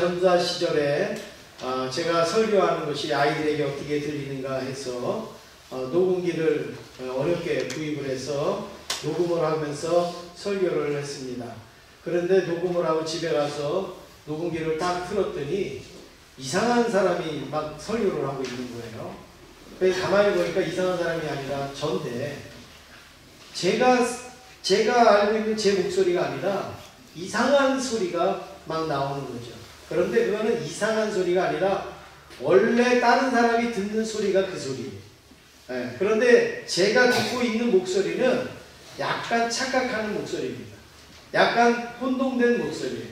전사 시절에 제가 설교하는 것이 아이들에게 어떻게 들리는가 해서 녹음기를 어렵게 구입을 해서 녹음을 하면서 설교를 했습니다. 그런데 녹음을 하고 집에 가서 녹음기를 딱 틀었더니 이상한 사람이 막 설교를 하고 있는 거예요. 그래서 가만히 보니까 이상한 사람이 아니라 전데 제가 알고 있는 제 목소리가 아니라 이상한 소리가 막 나오는 거죠. 그런데 그거는 이상한 소리가 아니라 원래 다른 사람이 듣는 소리가 그 소리예요. 네. 그런데 제가 듣고 있는 목소리는 약간 착각하는 목소리입니다. 약간 혼동된 목소리예요.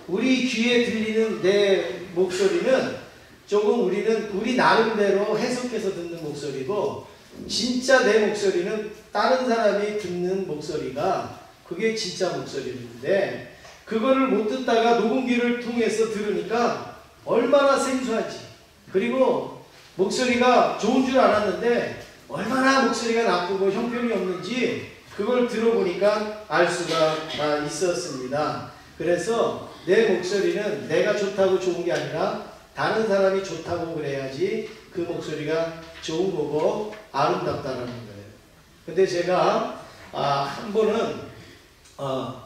우리 귀에 들리는 내 목소리는 조금 우리 나름대로 해석해서 듣는 목소리고, 진짜 내 목소리는 다른 사람이 듣는 목소리가 그게 진짜 목소리인데, 그거를 못 듣다가 녹음기를 통해서 들으니까 얼마나 생소한지, 그리고 목소리가 좋은 줄 알았는데 얼마나 목소리가 나쁘고 형편이 없는지 그걸 들어보니까 알 수가 있었습니다. 그래서 내 목소리는 내가 좋다고 좋은 게 아니라 다른 사람이 좋다고 그래야지 그 목소리가 좋은 거고 아름답다라는 거예요. 근데 제가 한 번은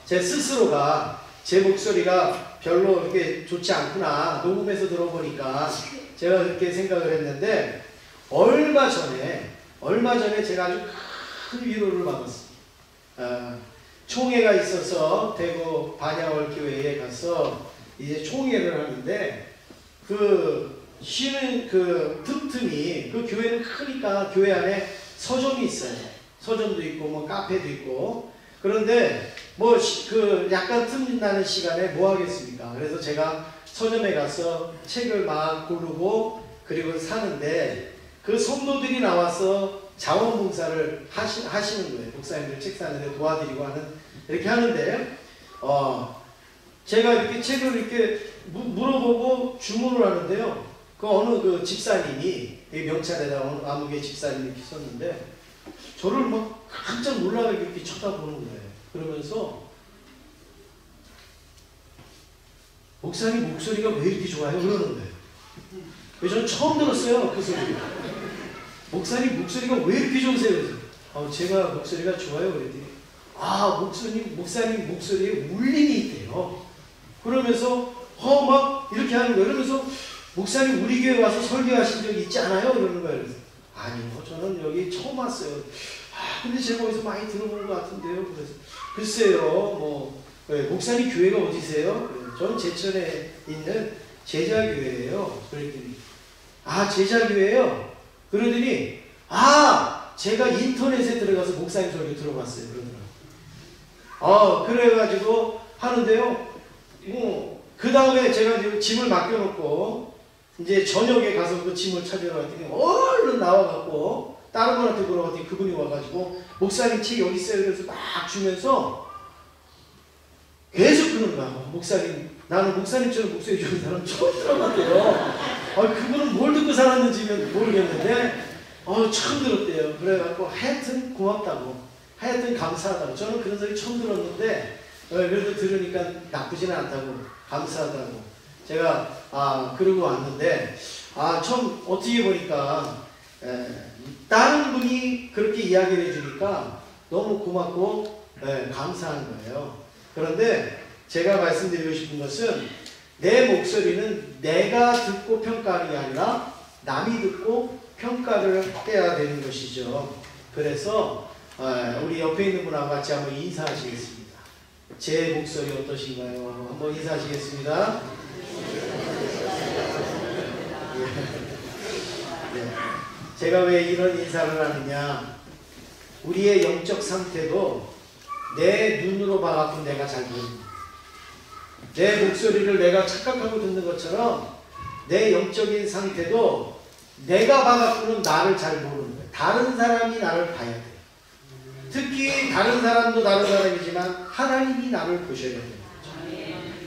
제 스스로가 제 목소리가 별로 이렇게 좋지 않구나, 녹음해서 들어보니까 제가 그렇게 생각을 했는데, 얼마 전에 제가 아주 큰 위로를 받았습니다. 총회가 있어서 대구 반야월교회에 가서 이제 총회를 하는데, 쉬는 틈틈이, 그 교회는 크니까 교회 안에 서점이 있어요. 서점도 있고 뭐 카페도 있고. 그런데 약간 틈 나는 시간에 뭐 하겠습니까? 그래서 제가 서점에 가서 책을 막 고르고 그리고 사는데, 그 성도들이 나와서 자원봉사를 하시는 거예요. 목사님들 책 사는데 도와드리고 이렇게 하는데, 제가 이렇게 책을 이렇게 물어보고 주문을 하는데요. 어느 집사님이, 명찰에다 아무개 집사님이 이렇게 썼는데, 저를 막 깜짝 놀라게 이렇게 쳐다보는 거예요. 그러면서, 목사님 목소리가 왜 이렇게 좋아요? 그러는 거예요. 저는 처음 들었어요, 그 소리. 목사님 목소리가 왜 이렇게 좋으세요? 그래서 제가 목소리가 좋아요. 그랬더니 목사님 목소리에 울림이 있대요. 그러면서 막 이렇게 하는 거예요. 그러면서 목사님 우리 교회 와서 설교하신 적 있지 않아요? 그러는 거예요. 그래서 아니요, 저는 여기 처음 왔어요. 근데 제가 어디서 많이 들어본 것 같은데요. 그래서 글쎄요, 목사님 교회가 어디세요? 저는 제천에 있는 제자교회예요. 그랬더니 제자교회요? 그러더니 제가 인터넷에 들어가서 목사님 설교 들어봤어요. 그러더라고요. 그래가지고 하는데요. 그 다음에 제가 이제 짐을 맡겨놓고 이제 저녁에 가서 그 짐을 찾으러 갔더니 얼른 나와갖고 다른 분한테 물어봤더니 그분이 와가지고 목사님 책 여기 있어요. 그래서 막 주면서 계속 그러는 거야. 목사님, 나는 목사님처럼 목소리 좋은 사람 처음 들어봤대요. 그분은 뭘 듣고 살았는지는 모르겠는데 처음 들었대요. 그래갖고 하여튼 고맙다고, 하여튼 감사하다고. 저는 그런 소리 처음 들었는데 그래도 들으니까 나쁘지는 않다고, 감사하다고. 제가 그러고 왔는데 참 어떻게 보니까 다른 분이 그렇게 이야기를 해주니까 너무 고맙고 감사한 거예요. 그런데 제가 말씀드리고 싶은 것은, 내 목소리는 내가 듣고 평가하는 게 아니라 남이 듣고 평가를 해야 되는 것이죠. 그래서 우리 옆에 있는 분하고 같이 한번 인사하시겠습니다. 제 목소리 어떠신가요? 한번 인사하시겠습니다. 제가 왜 이런 인사를 하느냐, 우리의 영적 상태도 내 눈으로 봐갖고 내가 잘 보입니다. 내 목소리를 내가 착각하고 듣는 것처럼 내 영적인 상태도 내가 봐갖고는 나를 잘 모르는 거예요. 다른 사람이 나를 봐야 돼요. 특히 다른 사람도 다른 사람이지만 하나님이 나를 보셔야 되는 거죠.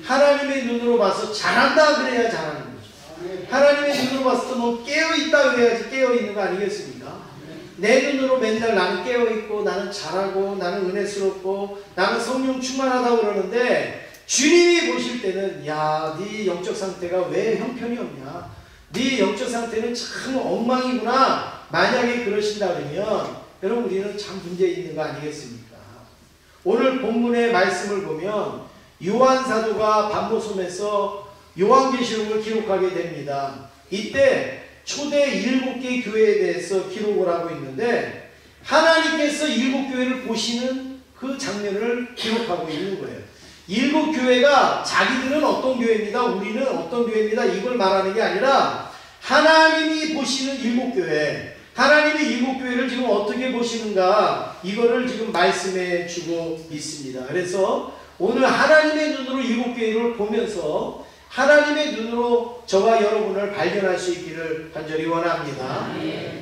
하나님의 눈으로 봐서 잘한다 그래야 잘하는 거죠. 하나님의 눈으로 봤을 때 너 깨어있다 그래야지 깨어있는 거 아니겠습니까? 내 눈으로 맨날 나는 깨어있고 나는 잘하고 나는 은혜스럽고 나는 성령 충만하다고 그러는데, 주님이 보실 때는 야, 네 영적 상태가 왜 형편이 없냐? 네 영적 상태는 참 엉망이구나. 만약에 그러신다 그러면 여러분 우리는 참 문제 있는 거 아니겠습니까? 오늘 본문의 말씀을 보면 요한 사도가 반모섬에서 요한계시록을 기록하게 됩니다. 이때 초대 7개 교회에 대해서 기록을 하고 있는데 하나님께서 7교회를 보시는 그 장면을 기록하고 있는 거예요. 7교회가 자기들은 어떤 교회입니다. 우리는 어떤 교회입니다. 이걸 말하는 게 아니라 하나님이 보시는 7교회, 하나님의 7교회를 지금 어떻게 보시는가 이거를 지금 말씀해 주고 있습니다. 그래서 오늘 하나님의 눈으로 7교회를 보면서 하나님의 눈으로 저와 여러분을 발견할 수 있기를 간절히 원합니다.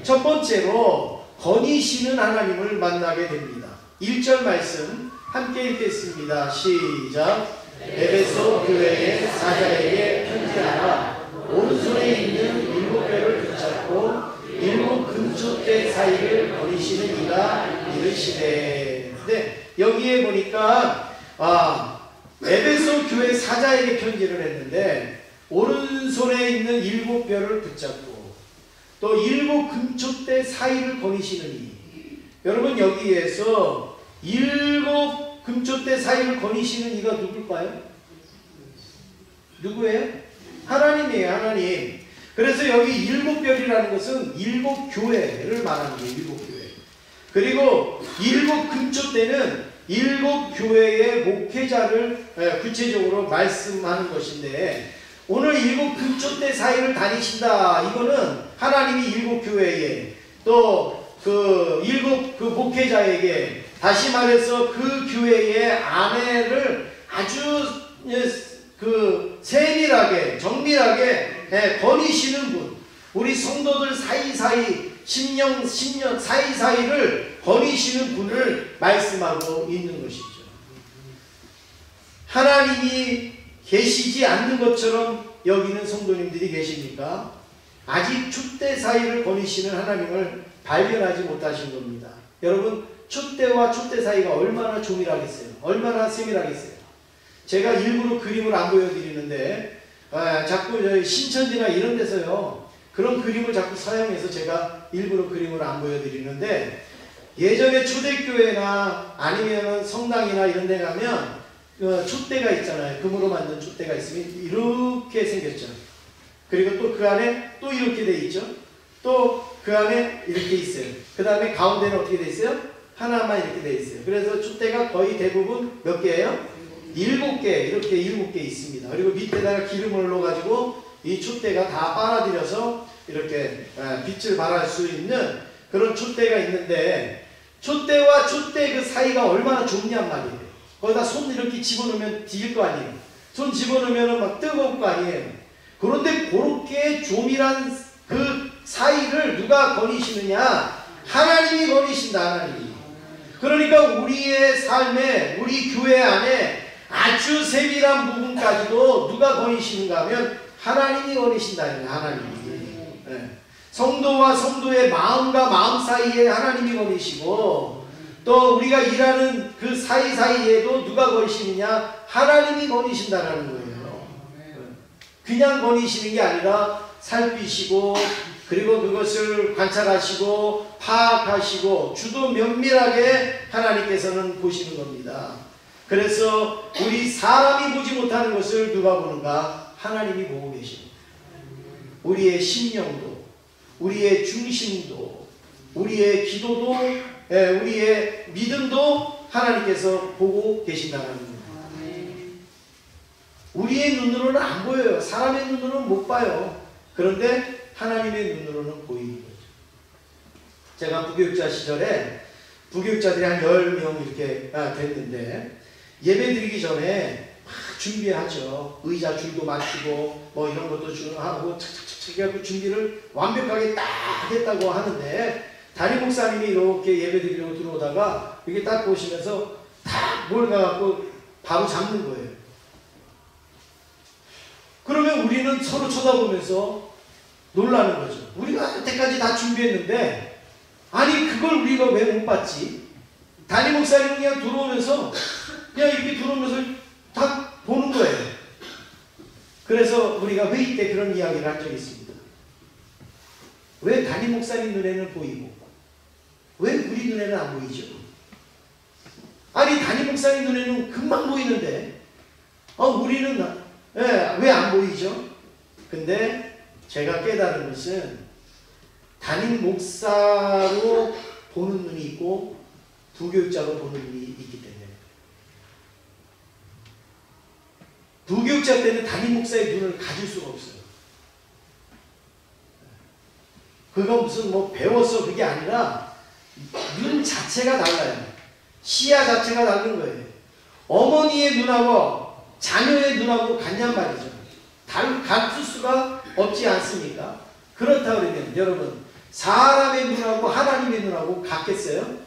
첫 번째로 거니시는 하나님을 만나게 됩니다. 1절 말씀 함께 읽겠습니다. 시작. 에베소 교회의 사자에게 편지하라. 오른손에 있는 7뼈를 붙잡고 7 금초대 사이를 거니시는 이가 이르시되. 네, 여기에 보니까 에베소 교회 사자에게 편지를 했는데 오른손에 있는 7뼈를 붙잡고 또 7 금초대 사이를 거니시느니, 여러분 여기에서 7 금초대 사이를 거니시는 이가 누굴까요? 누구예요? 하나님이에요. 하나님. 그래서 여기 7별이라는 것은 7교회를 말하는 거예요. 7교회. 그리고 7 금초대는 7교회의 목회자를 구체적으로 말씀하는 것인데, 오늘 7 금초대 사이를 다니신다. 이거는 하나님이 7교회에 또 그 7 그 목회자에게, 다시 말해서 그 교회의 안에를 아주 그 세밀하게 정밀하게 거니시는 분, 우리 성도들 사이사이 10년 사이사이를 거니시는 분을 말씀하고 있는 것이죠. 하나님이 계시지 않는 것처럼 여기는 성도님들이 계십니까? 아직 촛대 사이를 거니시는 하나님을 발견하지 못하신 겁니다. 여러분, 촛대와 촛대 사이가 얼마나 조밀하겠어요? 얼마나 세밀하겠어요? 제가 일부러 그림을 안 보여드리는데 자꾸 신천지나 이런 데서요 그런 그림을 자꾸 사용해서 제가 일부러 그림을 안 보여드리는데, 예전에 초대교회나 아니면 성당이나 이런 데 가면 촛대가 있잖아요. 금으로 만든 촛대가 있으면 이렇게 생겼죠. 그리고 또 그 안에 또 이렇게 돼 있죠. 또 그 안에 이렇게 있어요. 그 다음에 가운데는 어떻게 돼 있어요? 하나만 이렇게 돼 있어요. 그래서 촛대가 거의 대부분 몇 개예요? 7개, 이렇게 7개 있습니다. 그리고 밑에다가 기름을 넣어가지고 이 촛대가 다 빨아들여서 이렇게 빛을 발할 수 있는 그런 촛대가 있는데, 촛대와 촛대 그 사이가 얼마나 좁냔 말이에요. 거기다 손 이렇게 집어넣으면 뒤질 거 아니에요. 손 집어넣으면 막 뜨거울 거 아니에요. 그런데 그렇게 조밀한 그 사이를 누가 거니시느냐? 하나님이 거니신다. 하나님이. 그러니까 우리의 삶에, 우리 교회 안에 아주 세밀한 부분까지도 누가 거니시는가 하면 하나님이 거니신다는 거예요. 하나님이. 네. 성도와 성도의 마음과 마음 사이에 하나님이 거니시고, 또 우리가 일하는 그 사이사이에도 누가 거니시느냐? 하나님이 거니신다는 거예요. 그냥 거니시는 게 아니라 살피시고, 그리고 그것을 관찰하시고 파악하시고 주도 면밀하게 하나님께서는 보시는 겁니다. 그래서 우리 사람이 보지 못하는 것을 누가 보는가? 하나님이 보고 계십니다. 우리의 심령도, 우리의 중심도, 우리의 기도도, 우리의 믿음도 하나님께서 보고 계신다는 겁니다. 우리의 눈으로는 안 보여요. 사람의 눈으로는 못 봐요. 그런데 하나님의 눈으로는 보이는 거죠. 제가 부교육자 시절에 부교육자들이 한 10명 이렇게 됐는데, 예배 드리기 전에 막 준비하죠. 의자 줄도 맞추고 뭐 이런 것도 하고 착착착착 해갖고 준비를 완벽하게 딱 했다고 하는데, 담임 목사님이 이렇게 예배 드리려고 들어오다가 이렇게 딱 보시면서 딱 뭘 가갖고 바로 잡는 거예요. 그러면 우리는 서로 쳐다보면서 놀라는 거죠. 우리가 여태까지 다 준비했는데, 아니 그걸 우리가 왜 못 봤지? 담임 목사님은 그냥 들어오면서 그냥 이렇게 들어오면서 다 보는 거예요. 그래서 우리가 회의 때 그런 이야기를 한 적이 있습니다. 왜 담임 목사님 눈에는 보이고 왜 우리 눈에는 안 보이죠? 아니 담임 목사님 눈에는 금방 보이는데 우리는 왜 안 보이죠? 근데 제가 깨달은 것은 담임 목사로 보는 눈이 있고 부교육자로 보는 눈이 있기 때문에 부교육자 때는 담임 목사의 눈을 가질 수가 없어요. 그건 무슨 뭐 배워서 그게 아니라 눈 자체가 달라요. 시야 자체가 다른 거예요. 어머니의 눈하고 자녀의 눈하고 같냔 말이죠. 같을 수가 없지 않습니까? 그렇다 그러면 여러분 사람의 눈하고 하나님의 눈하고 같겠어요?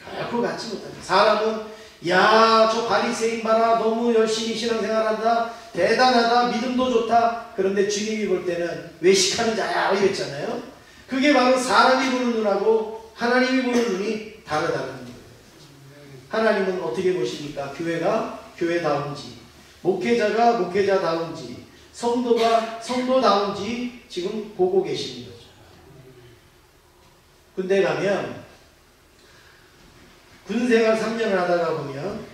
결코 같지 못합니다. 사람은 야, 저 바리새인 봐라, 너무 열심히 신앙생활한다, 대단하다, 믿음도 좋다. 그런데 주님이 볼 때는 외식하는 자야 이랬잖아요. 그게 바로 사람이 보는 눈하고 하나님이 보는 눈이 다르다는 거예요. 하나님은 어떻게 보십니까? 교회가 교회다운지, 목회자가 목회자다운지, 성도가 성도다운지 지금 보고 계시는 거죠. 군대 가면 군생활 3년을 하다가 보면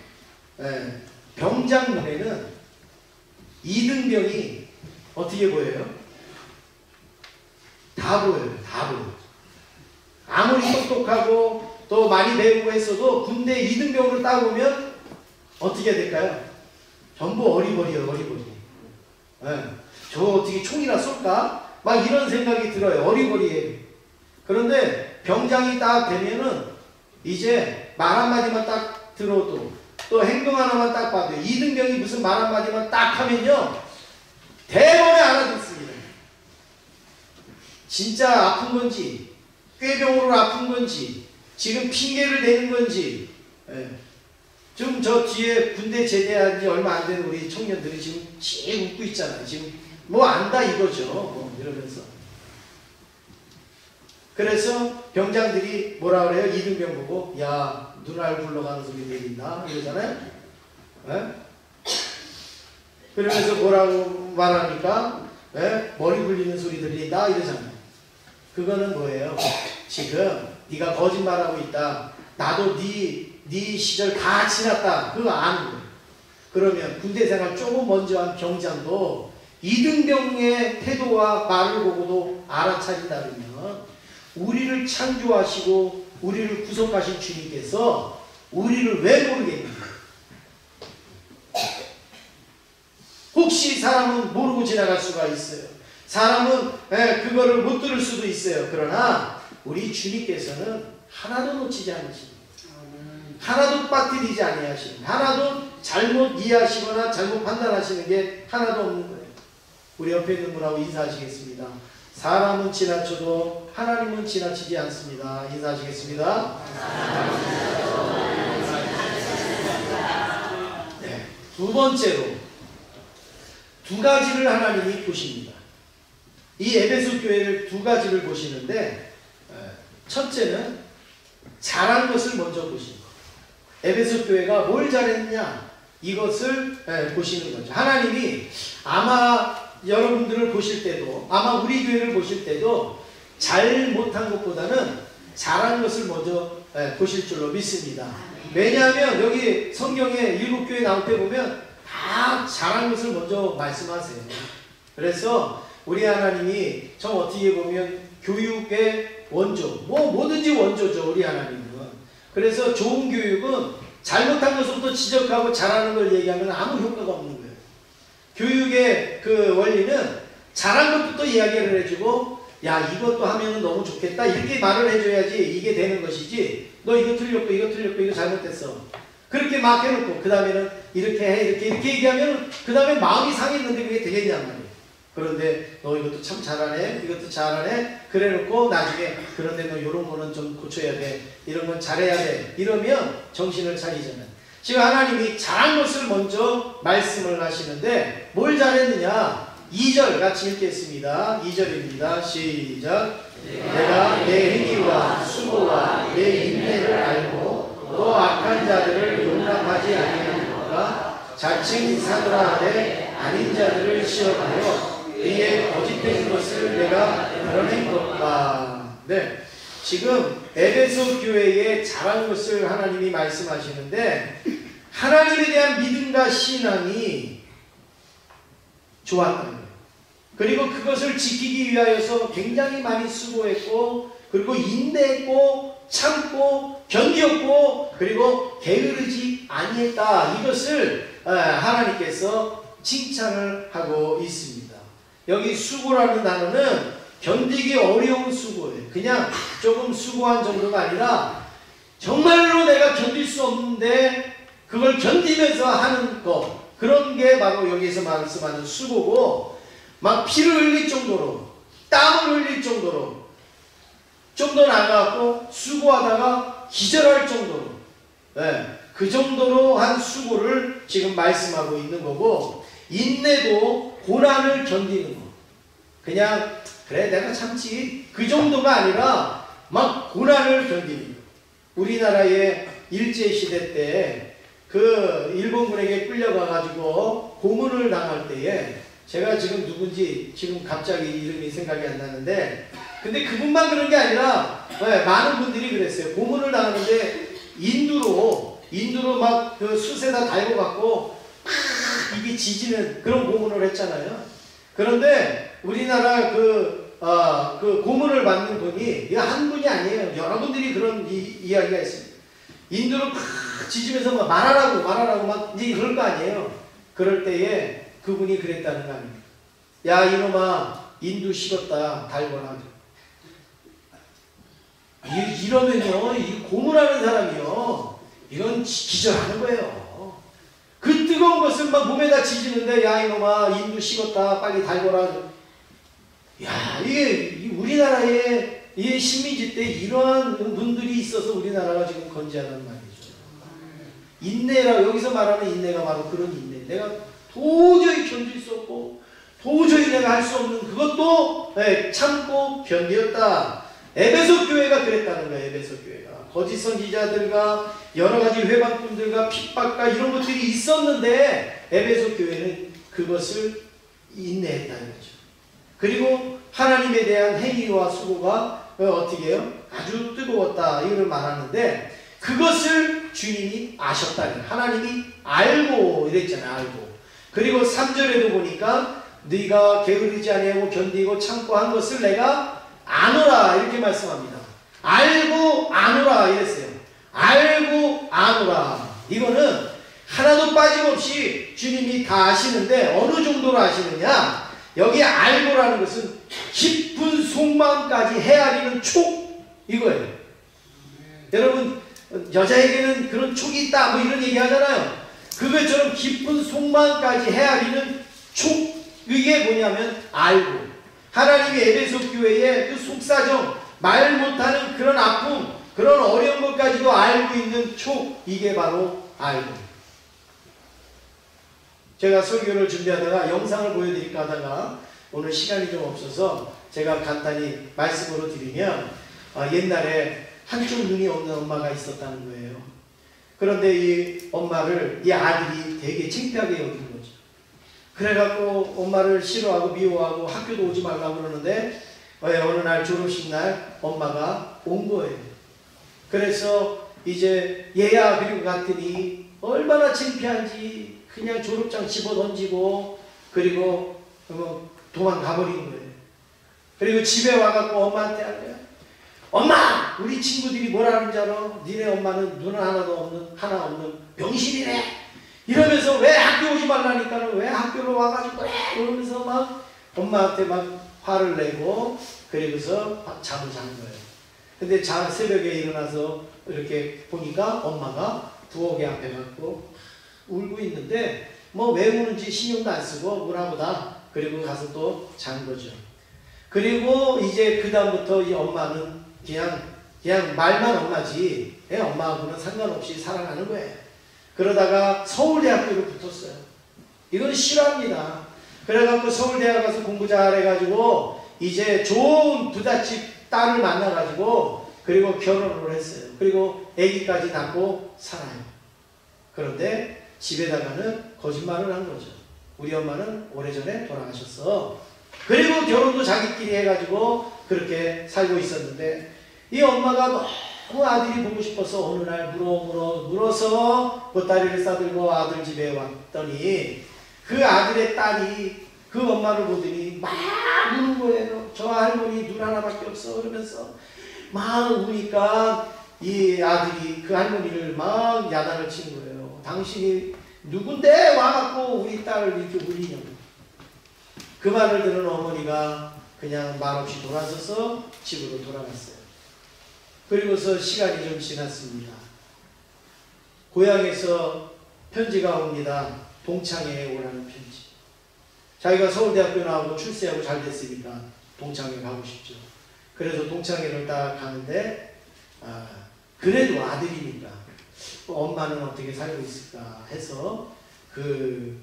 병장 눈에는 이등병이 어떻게 보여요? 다 보여요. 다 보여요. 아무리 똑똑하고 또 많이 배우고 했어도 군대 이등병으로 따보면 어떻게 될까요? 전부 어리버리예요. 어리버리. 저 어떻게 총이나 쏠까? 막 이런 생각이 들어요. 어리버리예요. 그런데 병장이 딱 되면은 이제 말 한마디만 딱 들어도 또 행동 하나만 딱 봐도 이등병이 무슨 말 한마디만 딱 하면요 대번에 알아듣습니다. 진짜 아픈 건지 꾀병으로 아픈 건지 지금 핑계를 대는 건지 지금 저 뒤에 군대 제대한 지 얼마 안 된 우리 청년들이 지금 씩 웃고 있잖아요. 지금 뭐 안다 이거죠. 이러면서 그래서 병장들이 뭐라 그래요? 이등병 보고 야 눈알 굴러가는 소리 들린다 이러잖아요. 그러면서 뭐라고 말합니까? 머리 굴리는 소리 들린다 이러잖아요. 그거는 뭐예요? 지금 네가 거짓말하고 있다. 나도 네 시절 다 지났다. 그거 아는 거예요. 그러면 군대생활 조금 먼저 한 병장도 이등병의 태도와 말을 보고도 알아차린다면 우리를 창조하시고 우리를 구속하신 주님께서 우리를 왜 모르겠는가? 혹시 사람은 모르고 지나갈 수가 있어요. 사람은 그거를 못 들을 수도 있어요. 그러나 우리 주님께서는 하나도 놓치지 않으십니다. 하나도 빠뜨리지 아니하시는, 하나도 잘못 이해하시거나 잘못 판단하시는 게 하나도 없는 거예요. 우리 옆에 있는 분하고 인사하시겠습니다. 사람은 지나쳐도 하나님은 지나치지 않습니다. 인사하시겠습니다. 네, 두 번째로 두 가지를 하나님이 보십니다. 이 에베소 교회를 두 가지를 보시는데 첫째는 잘한 것을 먼저 보시는 거예요. 에베소 교회가 뭘 잘했냐 이것을 보시는 거죠. 하나님이 아마 여러분들을 보실 때도 아마 우리 교회를 보실 때도 잘못한 것보다는 잘한 것을 먼저 보실 줄로 믿습니다. 왜냐하면 여기 성경에 일곱 교회 나올 때 보면 다 잘한 것을 먼저 말씀하세요. 그래서 우리 하나님이 좀 어떻게 보면 교육의 원조, 뭐든지 원조죠. 우리 하나님은. 그래서 좋은 교육은 잘못한 것부터 지적하고 잘하는 걸 얘기하면 아무 효과가 없는 거예요. 교육의 그 원리는 잘한 것부터 이야기를 해주고 야 이것도 하면 너무 좋겠다 이렇게 말을 해줘야지 이게 되는 것이지 너 이거 틀렸고 이거 틀렸고 이거 잘못됐어 그렇게 막 해놓고 그 다음에는 이렇게 해 이렇게 얘기하면 그 다음에 마음이 상했는데 그게 되겠냔 말이에요. 그런데 너 이것도 참 잘하네 이것도 잘하네 그래놓고 나중에 그런데 너 이런 거는 좀 고쳐야 돼 이런 건 잘해야 돼 이러면 정신을 차리잖아요. 지금 하나님이 잘한 것을 먼저 말씀을 하시는데 뭘 잘했느냐 2절 같이 읽겠습니다. 2절입니다. 시작. 내가 내 행위와 수고와 내 인내를 알고 또 악한 자들을 용납하지 아니하는 것과 자칭 사도라 하되 아닌 자들을 시험하여 이에 거짓된 것을 내가 드러낸 것과. 네, 지금 에베소 교회에 잘한 것을 하나님이 말씀하시는데 하나님에 대한 믿음과 신앙이 좋았다는 거예요. 그리고 그것을 지키기 위하여서 굉장히 많이 수고했고, 그리고 인내했고, 참고, 견디었고, 그리고 게으르지 아니했다. 이것을 하나님께서 칭찬을 하고 있습니다. 여기 수고라는 단어는 견디기 어려운 수고예요. 그냥 조금 수고한 정도가 아니라 정말로 내가 견딜 수 없는데 그걸 견디면서 하는 것, 그런 게 바로 여기서 말씀하는 수고고, 막 피를 흘릴 정도로, 땀을 흘릴 정도로, 좀 더 나아가고 수고하다가 기절할 정도로, 그 정도로 한 수고를 지금 말씀하고 있는 거고, 인내도 고난을 견디는 거. 그냥 그래 내가 참지, 그 정도가 아니라 막 고난을 견디는 거. 우리나라의 일제시대 때 그 일본군에게 끌려가가지고 고문을 당할 때에, 제가 지금 누군지 지금 갑자기 이름이 생각이 안 나는데, 근데 그분만 그런 게 아니라 많은 분들이 그랬어요. 고문을 당하는데 인두로 막 그 숯에다 달고 갖고 막 입이 지지는 그런 고문을 했잖아요. 그런데 우리나라 그 고문을 받는 분이 한 분이 아니에요. 여러분들이 그런 이야기가 있습니다. 인두로 막 지지면서 막 말하라고 막 이제 그럴 거 아니에요. 그럴 때에 그분이 그랬다는 거 아닙니까? 야 이놈아, 인두 식었다 달거나. 이러면요, 이 고문하는 사람이요, 이건 기절하는 거예요. 그 뜨거운 것을 막 몸에다 지지는데, 야 이놈아 인두 식었다 빨리 달거라. 야, 이게 우리나라에 이 식민지 때 이러한 분들이 있어서 우리나라가 지금 건재하단 말이죠. 인내라, 여기서 말하는 인내가 바로 그런 인내. 내가 도저히 견딜 수 없고 도저히 내가 할 수 없는 그것도 참고 견디었다. 에베소 교회가 그랬다는 거예요. 에베소 교회가 거짓 선지자들과 여러 가지 회방꾼들과 핍박과 이런 것들이 있었는데 에베소 교회는 그것을 인내했다는 거죠. 그리고 하나님에 대한 행위와 수고가 어떻게 해요? 아주 뜨거웠다, 이걸 말하는데, 그것을 주님이 아셨다는, 하나님이 알고 이랬잖아요. 알고. 그리고 3절에도 보니까 네가 게으르지 아니하고 견디고 참고 한 것을 내가 아노라, 이렇게 말씀합니다. 알고 아노라 이랬어요. 알고 아노라. 이거는 하나도 빠짐없이 주님이 다 아시는데 어느 정도로 아시느냐? 여기 알고라는 것은 깊은 속마음까지 헤아리는 촉, 이거예요. 여러분, 여자에게는 그런 촉이 있다 뭐 이런 얘기 하잖아요. 그것처럼 깊은 속마음까지 헤아리는 촉, 이게 뭐냐면 알고. 하나님이 에베소 교회의 그 속사정, 말 못하는 그런 아픔, 그런 어려운 것까지도 알고 있는 촉, 이게 바로 알고. 제가 설교를 준비하다가 영상을 보여드릴까 하다가 오늘 시간이 좀 없어서 제가 간단히 말씀으로 드리면, 옛날에 한쪽 눈이 없는 엄마가 있었다는 거예요. 그런데 이 엄마를 이 아들이 되게 창피하게 여기는 거죠. 그래갖고 엄마를 싫어하고 미워하고 학교도 오지 말라고 그러는데 어느 날 졸업식 날 엄마가 온 거예요. 그래서 이제 얘야 그리고 갔더니 얼마나 창피한지 그냥 졸업장 집어 던지고 그리고 도망가버린 거예요. 그리고 집에 와갖고 엄마한테 한 거야. 엄마! 우리 친구들이 뭐라 하는지 알아? 니네 엄마는 눈 하나도 없는, 하나 없는 병신이래. 이러면서 왜 학교 오지 말라니까는 왜 학교로 와가지고 그래? 이러면서 막 엄마한테 막 화를 내고 그리고서 잠을 자는 거예요. 근데 새벽에 일어나서 이렇게 보니까 엄마가 부엌에 앞에 갖고 울고 있는데 뭐 왜 우는지 신경도 안 쓰고 우나보다 그리고 가서 또 잔 거죠. 그리고 이제 그 다음부터 이 엄마는 그냥 말만 엄마지 엄마하고는 상관없이 살아가는 거예요. 그러다가 서울대학교를 붙었어요. 이건 실화입니다. 그래갖고 서울대학 가서 공부 잘해가지고 이제 좋은 부잣집 딸을 만나가지고 그리고 결혼을 했어요. 그리고 아기까지 낳고 살아요. 그런데 집에다가는 거짓말을 한 거죠. 우리 엄마는 오래전에 돌아가셨어. 그리고 결혼도 자기끼리 해가지고 그렇게 살고 있었는데 이 엄마가 너무 아들이 보고 싶어서 어느 날 물어서 보따리를 싸들고 아들 집에 왔더니 그 아들의 딸이 그 엄마를 보더니 막 우는 거예요. 저 할머니 눈 하나밖에 없어. 그러면서 막 우니까 이 아들이 그 할머니를 막 야단을 치는 거예요. 당신이 누군데 와갖고 우리 딸을 이렇게 울리냐고. 그 말을 들은 어머니가 그냥 말없이 돌아서서 집으로 돌아갔어요. 그리고서 시간이 좀 지났습니다. 고향에서 편지가 옵니다. 동창회에 오라는 편지. 자기가 서울대학교 나오고 출세하고 잘 됐으니까 동창회 가고 싶죠. 그래서 동창회를 딱 가는데 그래도 아들이니까 엄마는 어떻게 살고 있을까 해서 그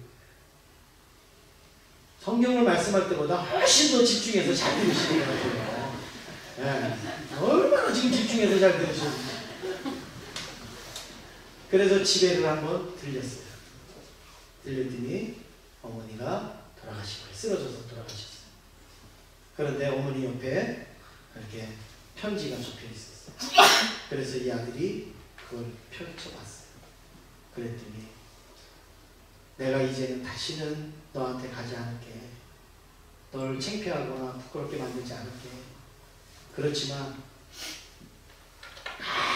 성경을 말씀할 때보다 훨씬 더 집중해서 잘 들으시는 것 같아요. 네. 얼마나 지금 집중해서 잘 들으시는지. 그래서 집에를 한번 들렸어요. 들렸더니 어머니가 돌아가신 거예요. 쓰러져서 돌아가셨어요. 그런데 어머니 옆에 이렇게 편지가 적혀 있었어요. 그래서 이 아들이 그걸 펼쳐봤어요. 그랬더니 내가 이제는 다시는 너한테 가지 않을게. 널 창피하거나 부끄럽게 만들지 않을게. 그렇지만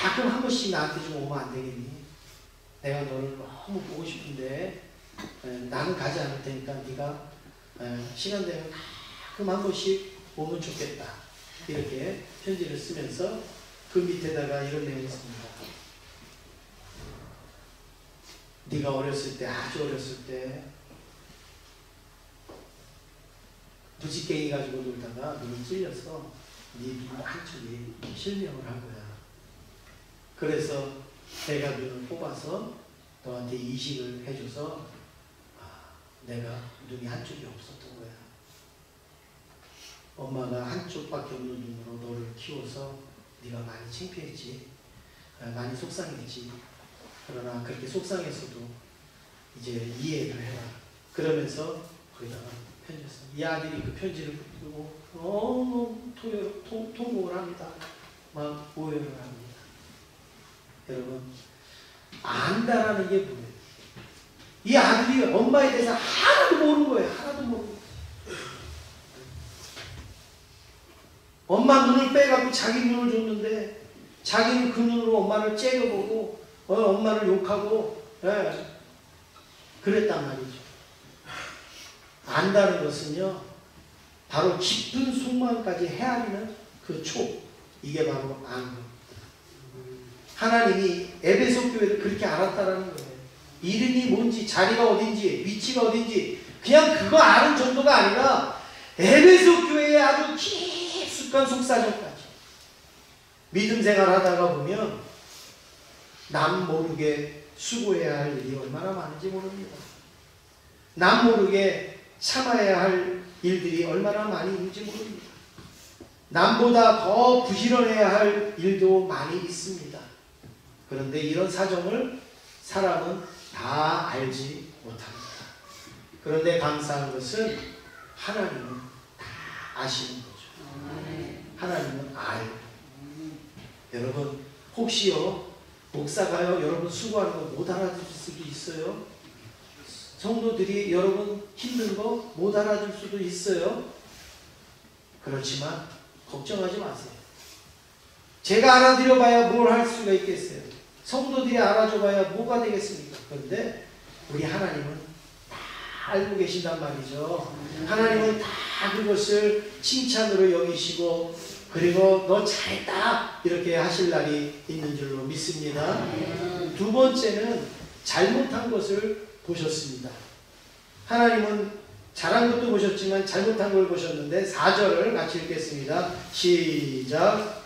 가끔 한 번씩 나한테 좀 오면 안 되겠니? 내가 너를 너무 보고 싶은데 나는 가지 않을 테니까 네가 시간 되면 가끔 한 번씩 오면 좋겠다. 이렇게 편지를 쓰면서 그 밑에다가 이런 내용이 있습니다. 네가 어렸을 때, 아주 어렸을 때 부지깽이 가지고 놀다가 눈이 찔려서 네 눈 한쪽이 실명을 한 거야. 그래서 내가 눈을 뽑아서 너한테 이식을 해줘서 내가 눈이 한쪽이 없었던 거야. 엄마가 한쪽밖에 없는 눈으로 너를 키워서 네가 많이 창피했지. 많이 속상했지. 그러나 그렇게 속상했어도 이제 이해를 해라. 그러면서 거기다가 편지를 써. 이 아들이 그 편지를 붙들고 너무 통곡을 합니다. 막 오해를 합니다. 여러분, 안다라는 게 뭐예요? 이 아들이 엄마에 대해서 하나도 모르는 거예요. 하나도 모르는 거예요. 엄마 눈을 빼갖고 자기 눈을 줬는데 자기는 그 눈으로 엄마를 째려보고 엄마를 욕하고 그랬단 말이죠. 안다는 것은요, 바로 깊은 속마음까지 헤아리는 그 촉, 이게 바로 아는 겁니다. 하나님이 에베소 교회를 그렇게 알았다라는 거예요. 이름이 뭔지, 자리가 어딘지, 위치가 어딘지 그냥 그거 아는 정도가 아니라 에베소 교회의 아주 깊숙한 속사정까지. 믿음 생활하다가 보면 남 모르게 수고해야 할 일이 얼마나 많은지 모릅니다. 남 모르게 참아야 할 일들이 얼마나 많이 있는지 모릅니다. 남보다 더 부지런해야 할 일도 많이 있습니다. 그런데 이런 사정을 사람은 다 알지 못합니다. 그런데 감사한 것은 하나님은 다 아시는 거죠. 하나님은 알고. 여러분, 혹시요 목사가요 여러분 수고하는 거 못 알아줄 수도 있어요. 성도들이 여러분 힘든 거 못 알아줄 수도 있어요. 그렇지만 걱정하지 마세요. 제가 알아드려봐야 뭘 할 수가 있겠어요. 성도들이 알아줘봐야 뭐가 되겠습니까? 그런데 우리 하나님은 다 알고 계신단 말이죠. 하나님은 다 그것을 칭찬으로 여기시고 그리고 너 잘했다 이렇게 하실 날이 있는 줄로 믿습니다. 두 번째는 잘못한 것을 보셨습니다. 하나님은 잘한 것도 보셨지만 잘못한 걸 보셨는데 4절을 같이 읽겠습니다. 시작.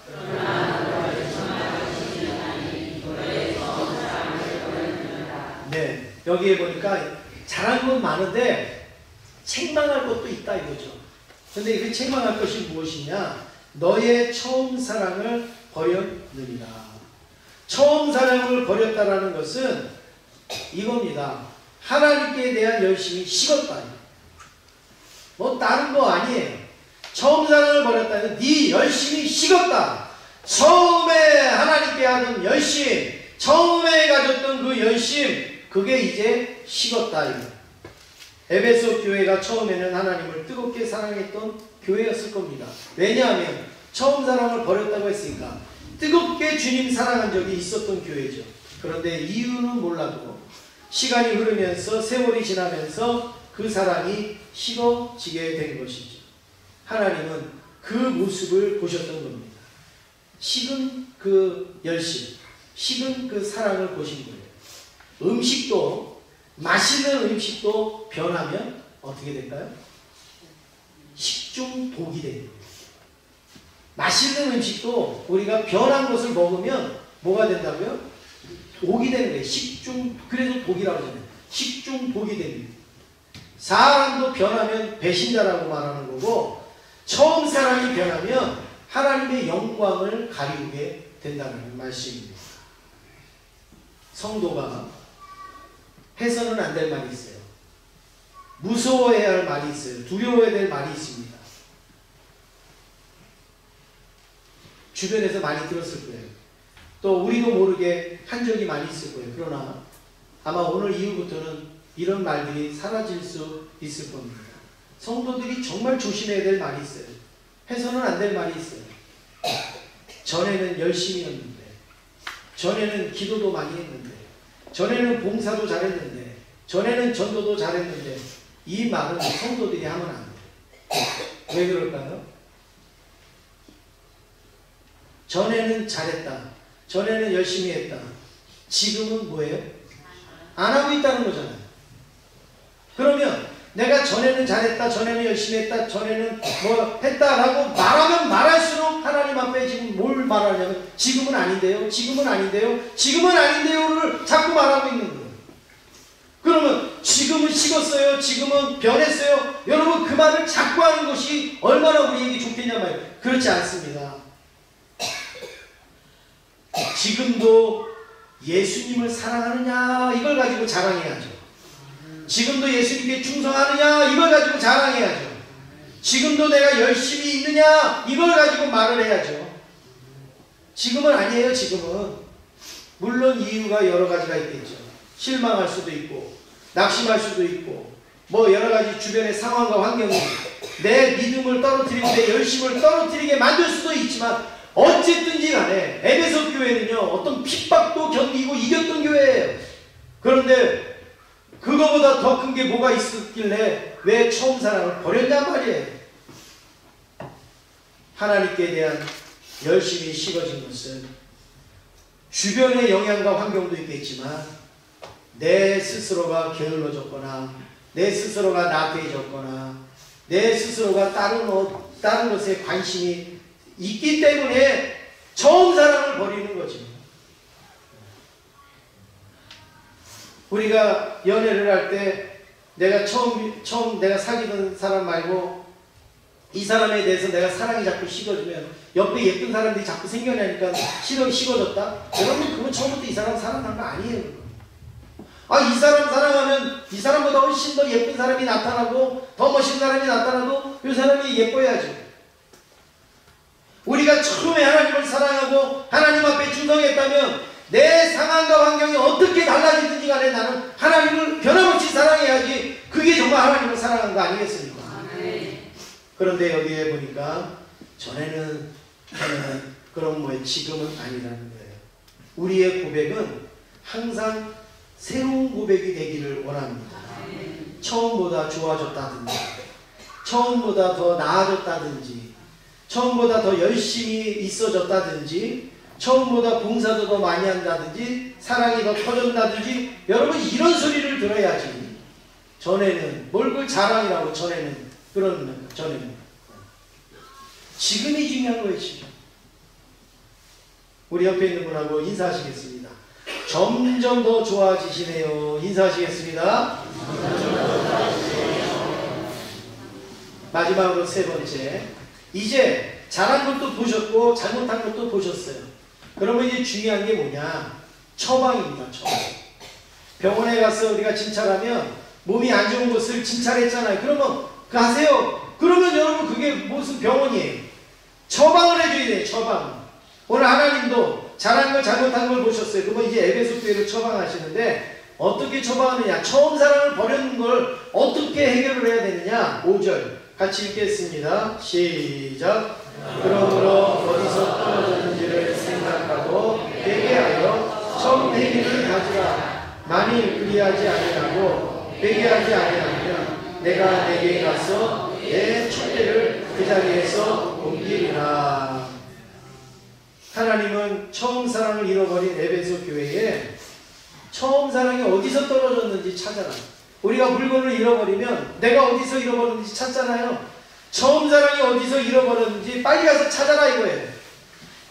네, 여기에 보니까 잘한 건 많은데 책망할 것도 있다 이거죠. 근데 그 책망할 것이 무엇이냐? 너의 처음 사랑을 버렸느니라. 처음 사랑을 버렸다라는 것은 이겁니다. 하나님께 대한 열심이 식었다. 뭐 다른 거 아니에요. 처음 사랑을 버렸다는 네 열심이 식었다. 처음에 하나님께 하던 열심, 처음에 가졌던 그 열심, 그게 이제 식었다. 에베소 교회가 처음에는 하나님을 뜨겁게 사랑했던 교회였을 겁니다. 왜냐하면 처음 사랑을 버렸다고 했으니까 뜨겁게 주님 사랑한 적이 있었던 교회죠. 그런데 이유는 몰라도 시간이 흐르면서 세월이 지나면서 그 사랑이 식어지게 된 것이죠. 하나님은 그 모습을 보셨던 겁니다. 식은 그 열심, 식은 그 사랑을 보신 거예요. 음식도, 맛있는 음식도 변하면 어떻게 될까요? 식중독이 됩니다. 맛있는 음식도 우리가 변한 것을 먹으면 뭐가 된다고요? 독이 되는 거예요. 그래서 독이라고 하잖아요. 식중독이 됩니다. 사람도 변하면 배신자라고 말하는 거고, 처음 사랑이 변하면 하나님의 영광을 가리우게 된다는 말씀입니다. 성도가 해서는 안 될 말이 있어요. 무서워해야 할 말이 있어요. 두려워해야 될 말이 있습니다. 주변에서 많이 들었을 거예요. 또 우리도 모르게 한 적이 많이 있을 거예요. 그러나 아마 오늘 이후부터는 이런 말들이 사라질 수 있을 겁니다. 성도들이 정말 조심해야 될 말이 있어요. 해서는 안 될 말이 있어요. 전에는 열심히였는데, 전에는 기도도 많이 했는데, 전에는 봉사도 잘했는데, 전에는 전도도 잘했는데, 이 말은 성도들이 하면 안 돼요. 왜 그럴까요? 전에는 잘했다. 전에는 열심히 했다. 지금은 뭐예요? 안 하고 있다는 거잖아요. 그러면 내가 전에는 잘했다, 전에는 열심히 했다, 전에는 뭐 했다라고 말하면 말할수록 하나님 앞에 지금 뭘 말하냐면 지금은 아닌데요, 지금은 아닌데요, 지금은 아닌데요를 자꾸 말하고 있는 거예요. 그러면 지금은 식었어요, 지금은 변했어요. 여러분 그 말을 자꾸 하는 것이 얼마나 우리에게 좋겠냐 말이에요. 그렇지 않습니다. 지금도 예수님을 사랑하느냐 이걸 가지고 자랑해야죠. 지금도 예수님께 충성하느냐 이걸 가지고 자랑해야죠. 지금도 내가 열심히 있느냐 이걸 가지고 말을 해야죠. 지금은 아니에요. 지금은 물론 이유가 여러 가지가 있겠죠. 실망할 수도 있고 낙심할 수도 있고 뭐 여러 가지 주변의 상황과 환경이 내 믿음을 떨어뜨리고 내 열심을 떨어뜨리게 만들 수도 있지만 어쨌든지 간에 에베소 교회는요 어떤 핍박도 견디고 이겼던 교회예요. 그런데 그거보다 더 큰 게 뭐가 있었길래 왜 처음 사랑을 버렸냔 말이에요. 하나님께 대한 열심이 식어진 것은 주변의 영향과 환경도 있겠지만 내 스스로가 게을러졌거나 내 스스로가 나태해졌거나 내 스스로가 다른 것에 관심이 있기 때문에 처음 사랑을 버리는 거지. 우리가 연애를 할 때 내가 처음 내가 사귀던 사람 말고 이 사람에 대해서 내가 사랑이 자꾸 식어지면 옆에 예쁜 사람들이 자꾸 생겨나니까 식어졌다? 여러분 그건 처음부터 이 사람 사랑한 거 아니에요. 이 사람 사랑하면 이 사람보다 훨씬 더 예쁜 사람이 나타나고 더 멋있는 사람이 나타나도 이 사람이 예뻐야죠. 우리가 처음에 하나님을 사랑하고 하나님 앞에 충성했다면 내 상황과 환경이 어떻게 달라지든지 간에 나는 하나님을 변함없이 사랑해야지. 그게 정말 하나님을 사랑한 거 아니겠습니까? 그런데 여기에 보니까 전에는 그런 뭐에 지금은 아니라는 거예요. 우리의 고백은 항상 새로운 고백이 되기를 원합니다. 처음보다 좋아졌다든지 처음보다 더 나아졌다든지 처음보다 더 열심히 있어졌다든지 처음보다 봉사도 더 많이 한다든지 사랑이 더 터졌다든지 여러분 이런 소리를 들어야지. 전에는 뭘 그걸 자랑이라고 전에는 지금이 중요한 거예요. 지금 우리 옆에 있는 분하고 인사하시겠습니다. 점점 더 좋아지시네요. 인사하시겠습니다. 마지막으로 세 번째, 이제 잘한 것도 보셨고 잘못한 것도 보셨어요. 그러면 이제 중요한 게 뭐냐? 처방입니다. 처방. 병원에 가서 우리가 진찰하면 몸이 안 좋은 것을 진찰했잖아요. 그러면 가세요. 그러면 여러분 그게 무슨 병원이에요? 처방을 해줘야 돼요. 처방. 오늘 하나님도 잘한 걸 잘못한 걸 보셨어요. 그러면 이제 에베소 교회를 처방하시는데 어떻게 처방하느냐? 처음 사랑을 버리는 걸 어떻게 해결을 해야 되느냐? 5절 같이 읽겠습니다. 시작. 그러므로 어디서 떨어졌는지를 생각하고 회개하여 처음 행위를 가지라. 만일 그리하지 아니하고 회개하지 아니하면 내가 내게 가서 내 촛대를 그 자리에서 옮기리라. 하나님은 처음 사랑을 잃어버린 에베소 교회에 처음 사랑이 어디서 떨어졌는지 찾아라. 우리가 물건을 잃어버리면 내가 어디서 잃어버렸는지 찾잖아요. 처음 사랑이 어디서 잃어버렸는지 빨리 가서 찾아라 이거예요.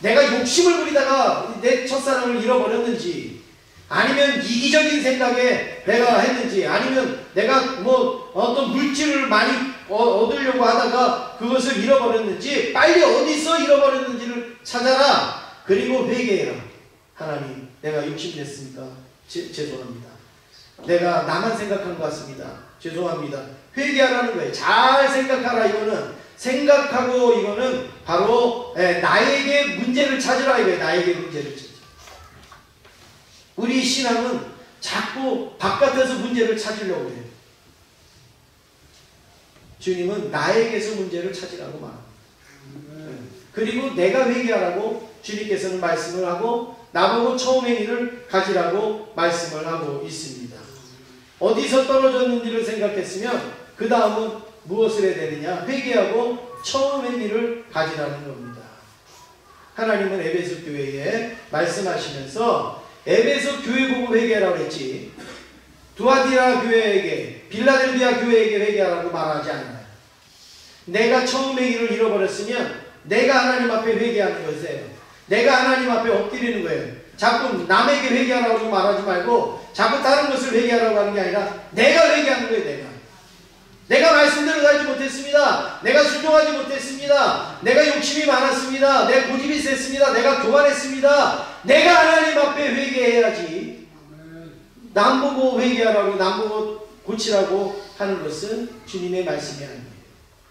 내가 욕심을 부리다가 내 첫사랑을 잃어버렸는지, 아니면 이기적인 생각에 내가 했는지, 아니면 내가 뭐 어떤 물질을 많이 얻으려고 하다가 그것을 잃어버렸는지, 빨리 어디서 잃어버렸는지를 찾아라. 그리고 회개해라. 하나님, 내가 욕심냈습니까? 죄송합니다. 내가 나만 생각한 것 같습니다. 죄송합니다. 회개하라는 거예요. 잘 생각하라. 이거는 생각하고, 이거는 바로 나에게 문제를 찾으라 이거예요. 나에게 문제를 찾으라. 우리 신앙은 자꾸 바깥에서 문제를 찾으려고 해요. 주님은 나에게서 문제를 찾으라고 말합니다. 그리고 내가 회개하라고 주님께서는 말씀을 하고 나보고 처음 행위를 가지라고 말씀을 하고 있습니다. 어디서 떨어졌는지를 생각했으면 그 다음은 무엇을 해야 되느냐? 회개하고 처음 행위를 가지라는 겁니다. 하나님은 에베소 교회에 말씀하시면서 에베소 교회 보고 회개하라고 했지, 두아디라 교회에게, 빌라델비아 교회에게 회개하라고 말하지 않아요. 내가 처음 행위를 잃어버렸으면 내가 하나님 앞에 회개하는 것이에요. 내가 하나님 앞에 엎드리는 거예요. 자꾸 남에게 회개하라고 말하지 말고 자꾸 다른 것을 회개하라고 하는 게 아니라 내가 회개하는 거예요. 내가 말씀대로 살지 못했습니다. 내가 순종하지 못했습니다. 내가 욕심이 많았습니다. 내가 고집이 셌습니다. 내가 교만했습니다. 내가 하나님 앞에 회개해야지. 남 보고 회개하라고, 남 보고 고치라고 하는 것은 주님의 말씀이 아닙니다.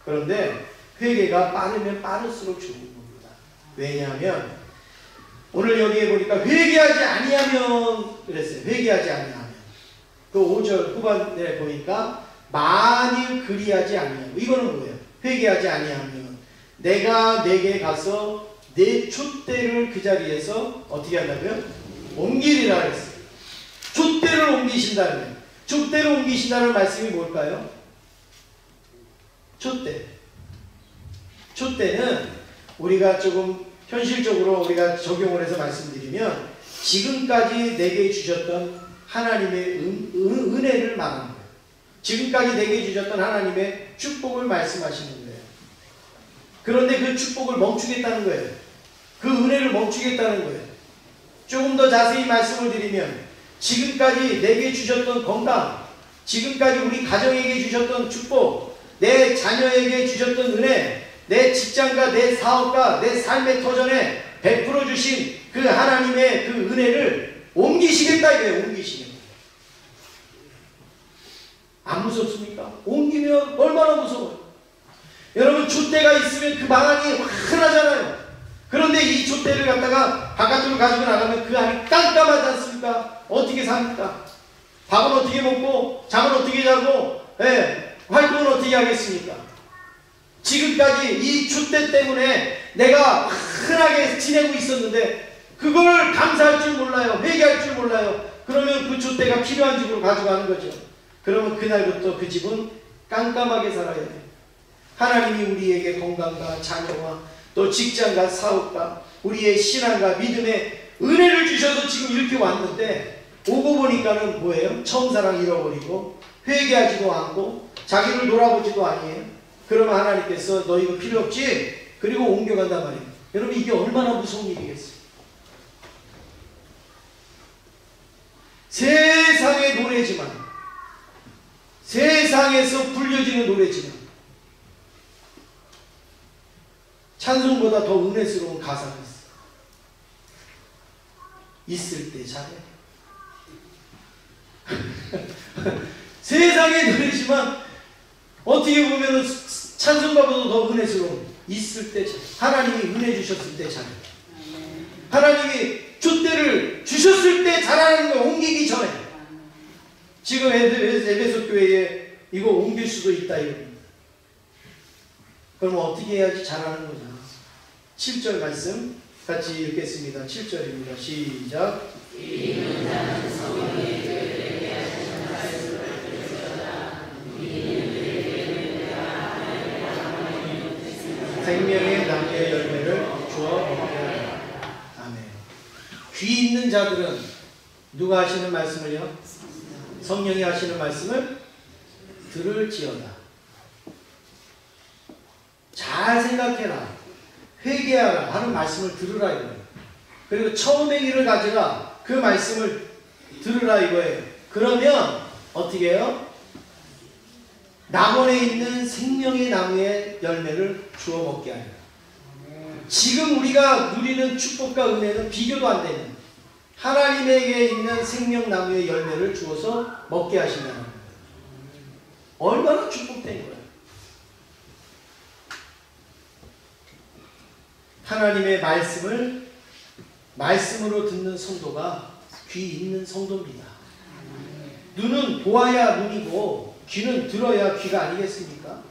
그런데 회개가 빠르면 빠를수록 좋은 겁니다. 왜냐하면 오늘 여기에 보니까 회개하지 아니하면 그랬어요. 회개하지 아니하면. 그 5절 후반에 보니까 만일 그리하지 아니하면, 이거는 뭐예요? 회개하지 아니하면 내가 내게 가서 내 촛대를 그 자리에서 어떻게 한다고요? 옮기리라 했어요. 촛대를 옮기신다는, 촛대를 옮기신다는 말씀이 뭘까요? 촛대. 촛대는 우리가 조금 현실적으로 우리가 적용을 해서 말씀드리면 지금까지 내게 주셨던 하나님의 은혜를 말하는 거예요. 지금까지 내게 주셨던 하나님의 축복을 말씀하시는 거예요. 그런데 그 축복을 멈추겠다는 거예요. 그 은혜를 멈추겠다는 거예요. 조금 더 자세히 말씀을 드리면 지금까지 내게 주셨던 건강, 지금까지 우리 가정에게 주셨던 축복, 내 자녀에게 주셨던 은혜, 내 직장과 내 사업과 내 삶의 터전에 베풀어 주신 그 하나님의 그 은혜를 옮기시겠다 이거예요. 옮기시겠다. 안 무섭습니까? 옮기면 얼마나 무서워요. 여러분, 촛대가 있으면 그 망안이 환하잖아요. 그런데 이 촛대를 갖다가 바깥으로 가지고 나가면 그 안이 깜깜하지 않습니까? 어떻게 삽니까? 밥은 어떻게 먹고 잠은 어떻게 자고 활동은 어떻게 하겠습니까? 지금까지 이 촛대 때문에 내가 흔하게 지내고 있었는데 그걸 감사할 줄 몰라요. 회개할 줄 몰라요. 그러면 그 촛대가 필요한 집으로 가져가는 거죠. 그러면 그날부터 그 집은 깜깜하게 살아야 돼요. 하나님이 우리에게 건강과 자녀와 또 직장과 사업과 우리의 신앙과 믿음의 은혜를 주셔서 지금 이렇게 왔는데 오고 보니까는 뭐예요? 처음 사랑 잃어버리고 회개하지도 않고 자기를 돌아보지도 아니에요. 그러면 하나님께서 너 이거 필요 없지? 그리고 옮겨간단 말이에요. 여러분, 이게 얼마나 무서운 일이겠어요? 세상의 노래지만, 세상에서 불려지는 노래지만 찬송보다 더 은혜스러운 가사가 있어요. 있을 때 잘해. 세상의 노래지만 어떻게 보면 찬송가보다 더 은혜스러운 있을 때 하나님이 은혜 주셨을 때 잘해요. 하나님이 촛대를 주셨을 때 잘하는 거 옮기기 전에. 지금 에베소 교회에 이거 옮길 수도 있다 이겁니다. 그럼 어떻게 해야지 잘하는 거냐. 7절 말씀 같이 읽겠습니다. 7절입니다. 시작. 생명의 나무의 열매를 주어 먹게 하라. 아멘. 귀 있는 자들은 누가 하시는 말씀을요? 성령이 하시는 말씀을 들을지어다. 잘 생각해라. 회개하라 하는 말씀을 들으라 이거예요. 그리고 처음의 길을 가져라. 그 말씀을 들으라 이거예요. 그러면 어떻게 해요? 낙원에 있는 생명의 나무의 열매를 주워 먹게 하리라. 지금 우리가 누리는 축복과 은혜는 비교도 안 되는 하나님에게 있는 생명나무의 열매를 주어서 먹게 하신다는 거예요. 얼마나 축복된 거예요. 하나님의 말씀을 말씀으로 듣는 성도가 귀 있는 성도입니다. 눈은 보아야 눈이고 귀는 들어야 귀가 아니겠습니까?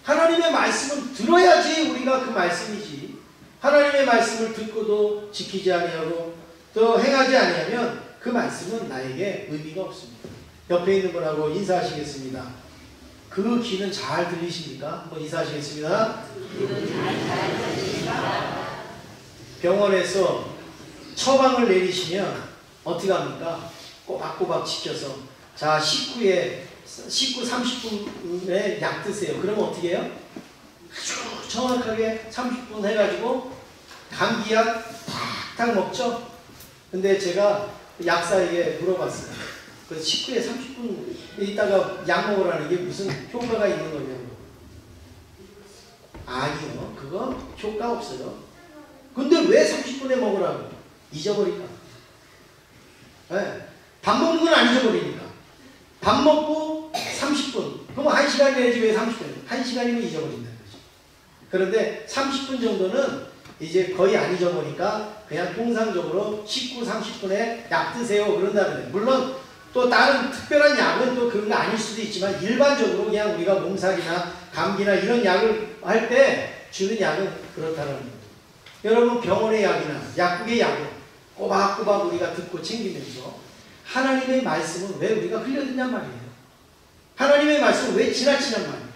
하나님의 말씀은 들어야지 우리가 그 말씀이지. 하나님의 말씀을 듣고도 지키지 아니하고 또 행하지 아니하면 그 말씀은 나에게 의미가 없습니다. 옆에 있는 분하고 인사하시겠습니다. 그 귀는 잘 들리십니까? 한번 인사하시겠습니다. 병원에서 처방을 내리시면 어떻게 합니까? 꼬박꼬박 지켜서 자 식후 30분에 약 드세요. 그러면 어떻게 해요? 아주 정확하게 30분 해가지고 감기약 탁탁 먹죠? 근데 제가 약사에게 물어봤어요. 그래서 식후에 30분 있다가 약 먹으라는 게 무슨 효과가 있는 거냐고. 아니요. 그거 효과 없어요. 근데 왜 30분에 먹으라고? 잊어버릴까? 네. 밥 먹는 건 안 잊어버리니까. 밥 먹고 30분. 그럼 1시간 내지 왜 30분? 1시간이면 잊어버린다는 거죠. 그런데 30분 정도는 이제 거의 안 잊어버리니까 그냥 통상적으로 식후 30분에 약 드세요. 그런다는 거예요. 물론 또 다른 특별한 약은 또 그런 거 아닐 수도 있지만 일반적으로 그냥 우리가 몸살이나 감기나 이런 약을 할 때 주는 약은 그렇다는 거예요. 여러분 병원의 약이나 약국의 약은 꼬박꼬박 우리가 듣고 챙기면서 하나님의 말씀은 왜 우리가 흘려듣냔 말이에요. 하나님의 말씀은 왜 지나치냔 말이에요.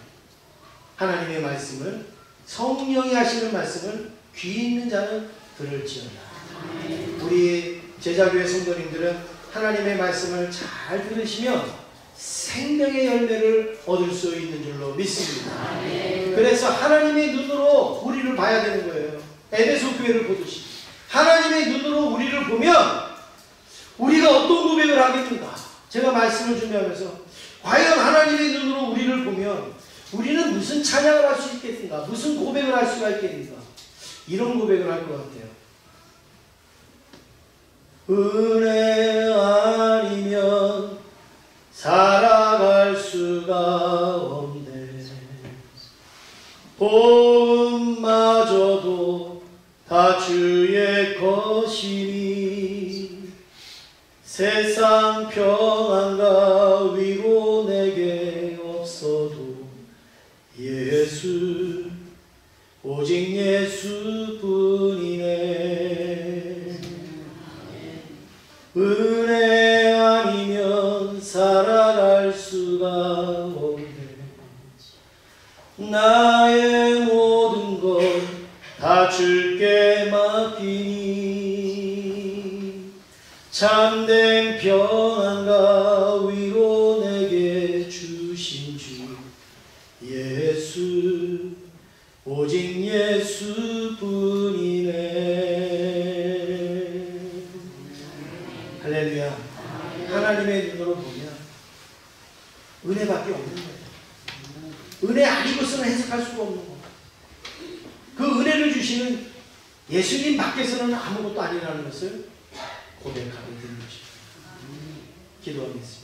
하나님의 말씀을 성령이 하시는 말씀을 귀 있는 자는 들을지어다. 우리 제자교회 성도님들은 하나님의 말씀을 잘 들으시면 생명의 열매를 얻을 수 있는 줄로 믿습니다. 그래서 하나님의 눈으로 우리를 봐야 되는 거예요. 에베소 교회를 보듯이 하나님의 눈으로 우리를 보면 우리가 어떤 고백을 하겠는가. 제가 말씀을 준비하면서 과연 하나님의 눈으로 우리를 보면 우리는 무슨 찬양을 할 수 있겠는가, 무슨 고백을 할 수가 있겠는가, 이런 고백을 할 것 같아요. 은혜 아니면 살아갈 수가 없네. 복음마저도 다 주의 것이니 세상 평안과 위로 내게 없어도 예수 오직 예수뿐이네. 은혜 아니면 살아갈 수가 없네. 나의 모든 것 다 주께 맡기니 참된 평안과 위로 내게 주신 주 예수 오직 예수뿐이네. 할렐루야. 하나님의 눈으로 보면 은혜밖에 없는 거예요. 은혜 아니고서는 해석할 수가 없는 거예요. 그 은혜를 주시는 예수님 밖에서는 아무것도 아니라는 것을 고백하게 되는 것입니다. 기도하겠습니다.